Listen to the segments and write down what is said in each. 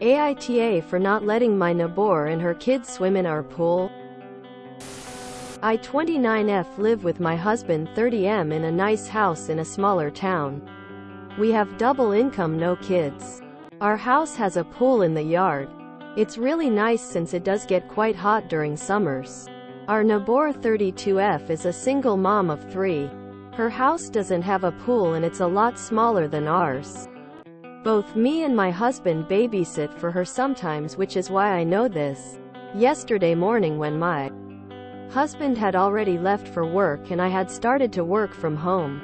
AITA for not letting my nabour and her kids swim in our pool. I 29F live with my husband 30M in a nice house in a smaller town. We have double income, no kids. Our house has a pool in the yard. It's really nice since it does get quite hot during summers. Our nabour 32F is a single mom of 3. Her house doesn't have a pool and it's a lot smaller than ours. Both me and my husband babysit for her sometimes, which is why I know this. Yesterday morning when my husband had already left for work and I had started to work from home,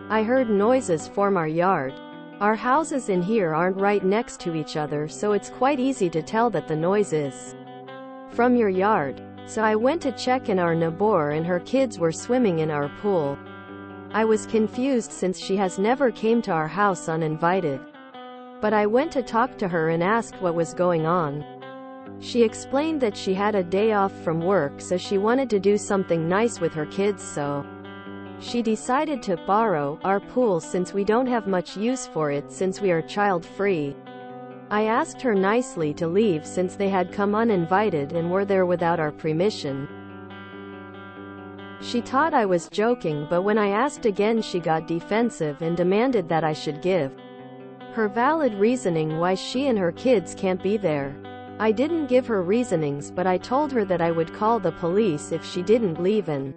I heard noises from our yard. Our houses in here aren't right next to each other, so it's quite easy to tell that the noise is from your yard. So I went to check and our nabour and her kids were swimming in our pool. I was confused since she has never came to our house uninvited. But I went to talk to her and asked what was going on. She explained that she had a day off from work, so she wanted to do something nice with her kids, so she decided to borrow our pool since we don't have much use for it since we are child-free. I asked her nicely to leave since they had come uninvited and were there without our permission. She thought I was joking, but when I asked again she got defensive and demanded that I should give her valid reasoning why she and her kids can't be there. I didn't give her reasonings, but I told her that I would call the police if she didn't leave and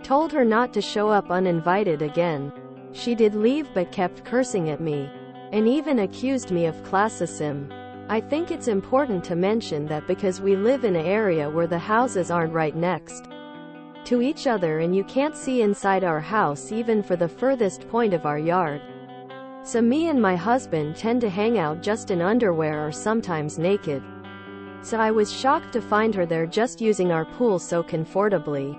told her not to show up uninvited again. She did leave but kept cursing at me and even accused me of classism. I think it's important to mention that because we live in an area where the houses aren't right next to each other and you can't see inside our house even for the furthest point of our yard. So me and my husband tend to hang out just in underwear or sometimes naked. So I was shocked to find her there just using our pool so comfortably.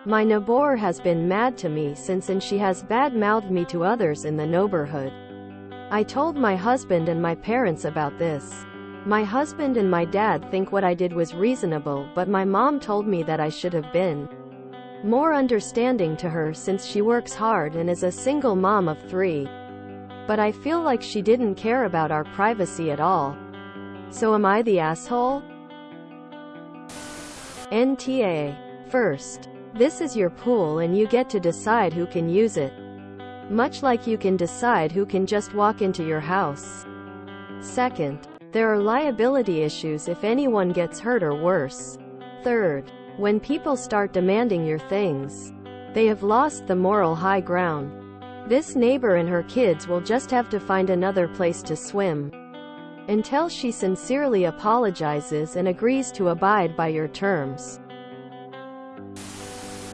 My nabour has been mad to me since, and she has bad-mouthed me to others in the neighborhood. I told my husband and my parents about this. My husband and my dad think what I did was reasonable, but my mom told me that I should have been more understanding to her since she works hard and is a single mom of 3. But I feel like she didn't care about our privacy at all. So am I the asshole? NTA. First, this is your pool and you get to decide who can use it. Much like you can decide who can just walk into your house. Second, there are liability issues if anyone gets hurt or worse. Third, when people start demanding your things, they have lost the moral high ground. This neighbor and her kids will just have to find another place to swim until she sincerely apologizes and agrees to abide by your terms.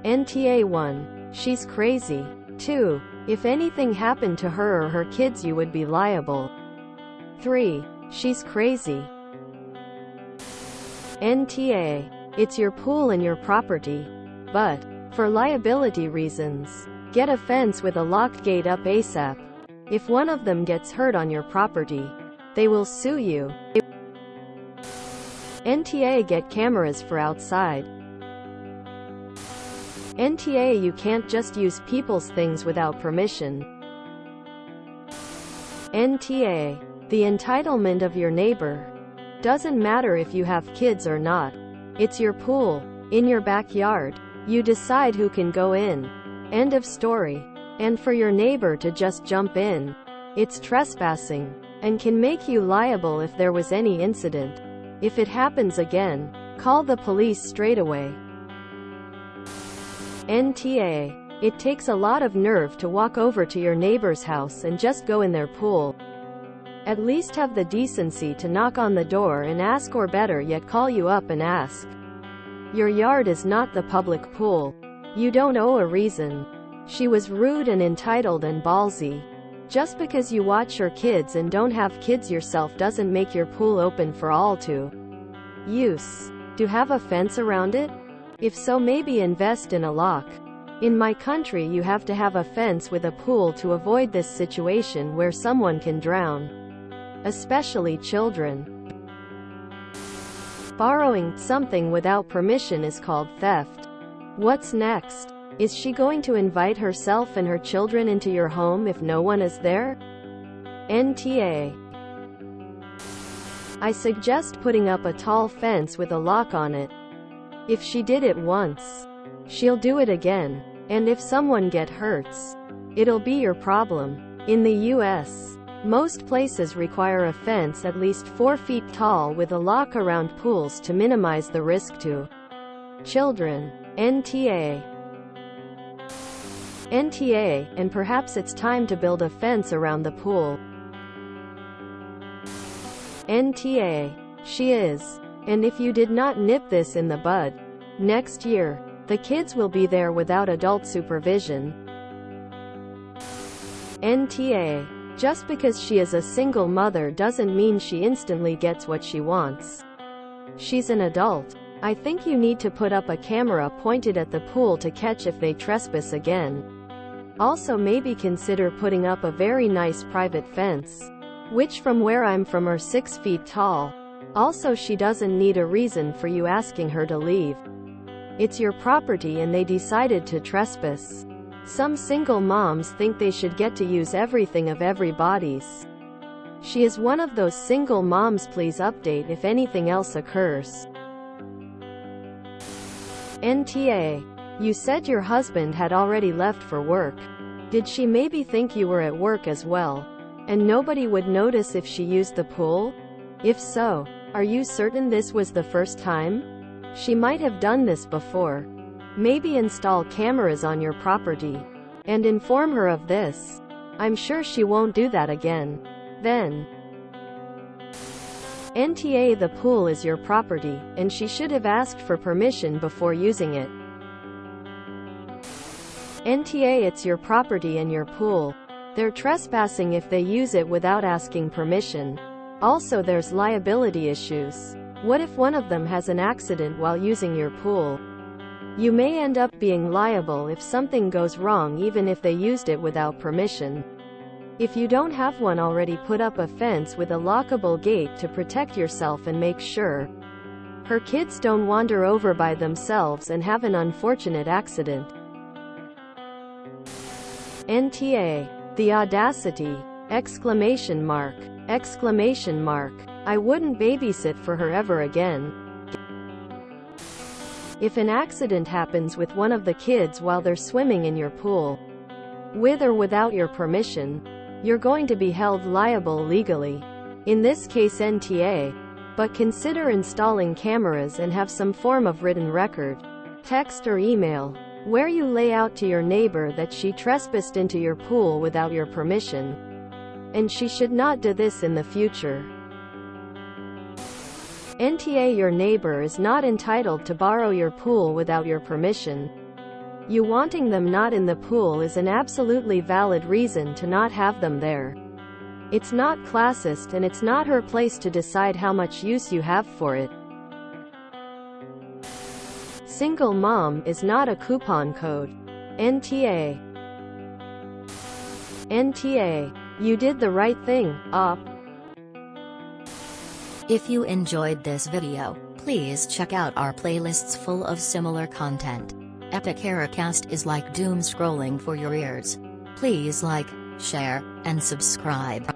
NTA 1. She's crazy. 2. If anything happened to her or her kids you would be liable. 3. She's crazy. NTA. It's your pool and your property. But, for liability reasons, get a fence with a locked gate up ASAP. If one of them gets hurt on your property, they will sue you. NTA. Get cameras for outside. NTA. You can't just use people's things without permission. NTA. The entitlement of your neighbor. Doesn't matter if you have kids or not. It's your pool, in your backyard. You decide who can go in. End of story. And for your neighbor to just jump in, it's trespassing, and can make you liable if there was any incident. If it happens again, call the police straight away. NTA. It takes a lot of nerve to walk over to your neighbor's house and just go in their pool. At least have the decency to knock on the door and ask, or better yet call you up and ask. Your yard is not the public pool. You don't owe a reason. She was rude and entitled and ballsy. Just because you watch your kids and don't have kids yourself doesn't make your pool open for all to use. Do have a fence around it? If so, maybe invest in a lock. In my country you have to have a fence with a pool to avoid this situation where someone can drown. Especially children. Borrowing something without permission is called theft. What's next? Is she going to invite herself and her children into your home if no one is there? NTA. I suggest putting up a tall fence with a lock on it. If she did it once, she'll do it again. And if someone gets hurt, it'll be your problem. In the US, most places require a fence at least 4 feet tall with a lock around pools to minimize the risk to children. NTA, and perhaps it's time to build a fence around the pool. NTA, she is. And if you did not nip this in the bud, next year, the kids will be there without adult supervision. NTA, just because she is a single mother doesn't mean she instantly gets what she wants. She's an adult. I think you need to put up a camera pointed at the pool to catch if they trespass again. Also, maybe consider putting up a very nice private fence, which from where I'm from are 6 feet tall. Also, she doesn't need a reason for you asking her to leave. It's your property and they decided to trespass. Some single moms think they should get to use everything of everybody's. She is one of those single moms. Please update if anything else occurs. NTA, you said your husband had already left for work. Did she maybe think you were at work as well, and nobody would notice if she used the pool? If so, are you certain this was the first time? She might have done this before. Maybe install cameras on your property and inform her of this. I'm sure she won't do that again. Then, NTA, the pool is your property, and she should have asked for permission before using it. NTA, it's your property and your pool. They're trespassing if they use it without asking permission. Also, there's liability issues. What if one of them has an accident while using your pool? You may end up being liable if something goes wrong, even if they used it without permission. If you don't have one already, put up a fence with a lockable gate to protect yourself and make sure her kids don't wander over by themselves and have an unfortunate accident. NTA, the audacity! Exclamation mark! Exclamation mark! I wouldn't babysit for her ever again. If an accident happens with one of the kids while they're swimming in your pool, with or without your permission, you're going to be held liable legally. In this case, NTA. But consider installing cameras and have some form of written record, text or email, where you lay out to your neighbor that she trespassed into your pool without your permission, and she should not do this in the future. NTA, your neighbor is not entitled to borrow your pool without your permission. You wanting them not in the pool is an absolutely valid reason to not have them there. It's not classist, and it's not her place to decide how much use you have for it. Single mom is not a coupon code. NTA. NTA. You did the right thing, op. If you enjoyed this video, please check out our playlists full of similar content. AmITheAsshole is like doom scrolling for your ears. Please like, share, and subscribe.